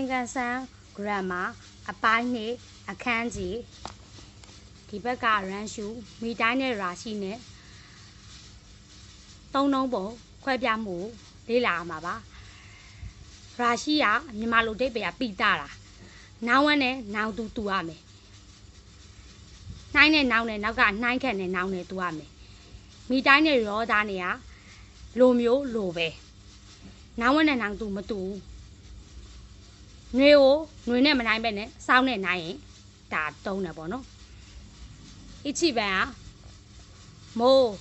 င်ကန်ဆန် grammar အပိုင်းနှစ်အခန်းကြီးဒီဘက်ကရန်ရှူမိတိုင်းနဲ့ရာရှိနဲ့သုံးလုံးပုံခွဲပြမှုလေ့လာမှာပါရာရှိကမြန်မာလိုတိတ်ပဲပိတာတာနောင်ဝမ်းနဲ့နောင်တူတူရမယ်နှိုင်းနဲ့နောင်နဲ့နောက်ကနှိုင်းခက်နဲ့နောင်နဲ့တူရမယ်မိတိုင်းနဲ့ရောသားနေရလိုမျိုးလိုပဲနောင်ဝမ်းနဲ့နောင်တူမတူຫນွေကိုຫນွေနဲ့မနိုင်ပဲနဲ့စောင်းနဲ့နိုင်ရင်ဒါတုံးတယ်ပေါ့နော်အချိပန်ကမိုး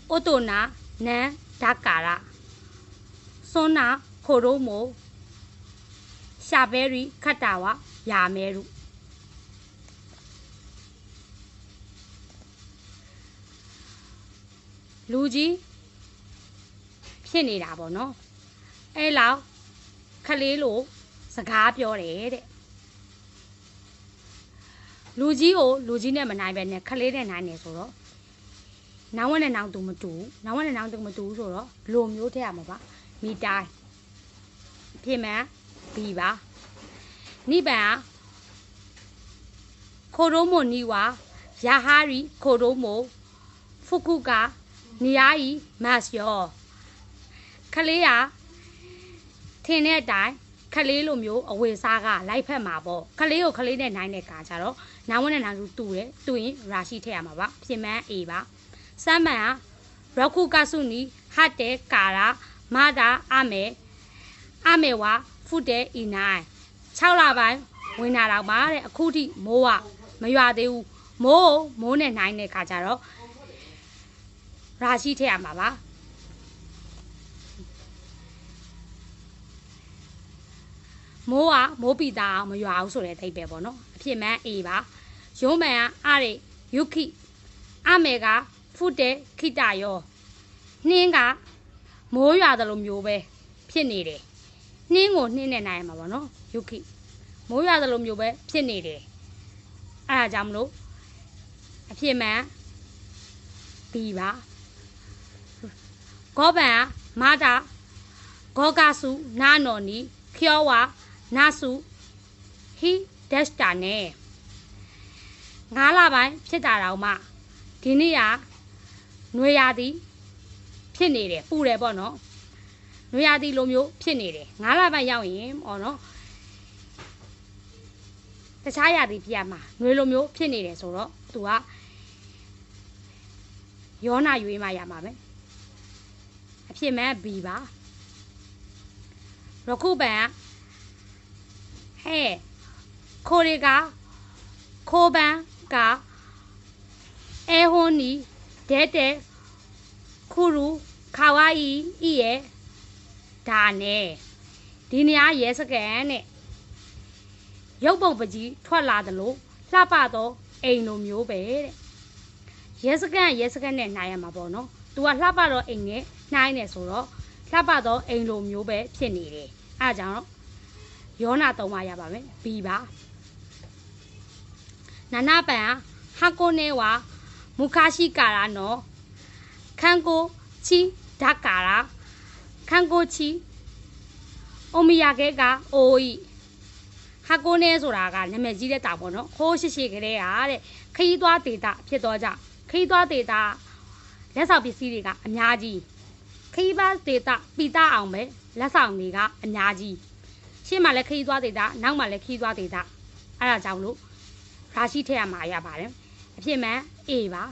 အိုတိုနာနန်ဒါကာရစွန်းနာခိုရိုမိုရှာဘဲရီခတ်တာဝယာမဲရုလူကြီးဖြစ်နေတာပေါ့နော်အဲ့လောက်ခလေးလို့စကားပြောတယ်တဲ့လူကြီးကိုလူကြီးနဲ့မနိုင်ပဲနဲ့ခလေးနဲ့နိုင်နေဆိုတော့နောင်ဝက်နဲ့နောင်တူမတူနောင်ဝက်နဲ့နောင်တူမတူဆိုတော့လိုမျိုးထည့်ရမှာပါမိတိုင်းဖြစ်မှန်ဘီပါနိဗ္ဗာန်ခိုရိုမိုနီဝါယာဟာရီခိုရိုမိုဖုကုကာနီယာယီမတ်ယောခလေးကထင်းတဲ့အတိုင်းခလေးလိုမျိုးအဝေစားကလိုက်ဖက်မှာပေါ့ခလေးကိုခလေးနဲ့နိုင်တဲ့ကာကြတော့နောင်ဝက်နဲ့နောင်တူတူတယ်တူရင်ရာရှိထည့်ရမှာပါဖြစ်မှန်အေပါစမ်းမှန်ကရခုကဆုနီဟတ်တဲ့ကာရာမာတာအမေဝါဖုတဲ့ဤနိုင်6လပိုင်းဝင်လာတော့ပါတဲ့အခုထိမိုးကမရွာသေးဘူးမိုးနဲ့နိုင်တဲ့ခါကျတော့ရာရှိထည့်ရမှာပါမိုးပီတာမရွာဘူးဆိုတဲ့အဓိပ္ပာယ်ပေါ့နော်အဖြစ်မှန်အေပါရုံးမှန်ကအားရယုခိအမေကဖုတဲ့ခိတယောနှင်းကမိုးရွာတယ်လို့မျိုးပဲဖြစ်နေတယ်နှင်းကိုနှင်းနဲ့နိုင်ရမှာပေါ့နော်ယုခိမိုးရွာတယ်လို့မျိုးပဲဖြစ်နေတယ်အဲ့ဒါကြောင့်မလို့အဖြစ်မှန်ဘီပါဂောပန်ကမာတာဂောကဆုနာနော်နီခောဝါနာဆုဟီဒက်စတာနဲ့9လပိုင်းဖြစ်တာတော့မှဒီနေ့ကနွေရာသီဖြစ်နေတယ်ပူတယ်ပေါ့နော်နွေရာသီလိုမျိုးဖြစ်နေတယ်9လပိုင်းရောက်ရင်ပေါ့နော်တခြားရာသီပြရမှာနွေလိုမျိုးဖြစ်နေတယ်ဆိုတော့သူကယောနာရွေးမှရမှာပဲအဖြစ်မှန်ဘီပါရခုပန်ဟဲခိုရီကခိုပန်ကအဲဟွန်နီဒဲတဲခုရူခါဝါဤဤရဲ့ဒါနဲ့ဒီနေရာရဲစကန်နဲ့ရုပ်ပုံပကြီးထွက်လာတယ်လို့လှပတော့အိမ်လိုမျိုးပဲတဲ့ရဲစကန်နဲ့နိုင်ရမှာပေါ့နော်သူကလှပတော့အိမ်နဲ့နှိုင်းနေဆိုတော့လှပတော့အိမ်လိုမျိုးပဲဖြစ်နေတယ်အဲဒါကြောင့်ယောနာသုံးပါရပါမယ်ဘီပါနာနာပန်ဟာကိုနေဝါမူခါရှိကာရာနော်ခန်ကိုချီဓာကာရာခန်ကိုချီအိုမီယာကဲကအိုဤဟာကိုနေဆိုတာကနာမည်ကြီးတဲ့တာပေါ့နော်ခိုးရှိကလေးဟာတဲ့ခီးသွားဒေတာဖြစ်တော့ကြခီးသွားဒေတာလက်ဆောင်ပစ္စည်းတွေကအများကြီးခီးပါဒေတာပီတာအောင်ပဲလက်ဆောင်တွေကအများကြီးရှေ့မှာလည်းခီးသွားဒေတာနောက်မှာလည်းခီးသွားဒေတာအဲ့ဒါကြောင့်လို့ရာရှိထည့်ရမှာရပါတယ်အဖြစ်မှန်အေးပါ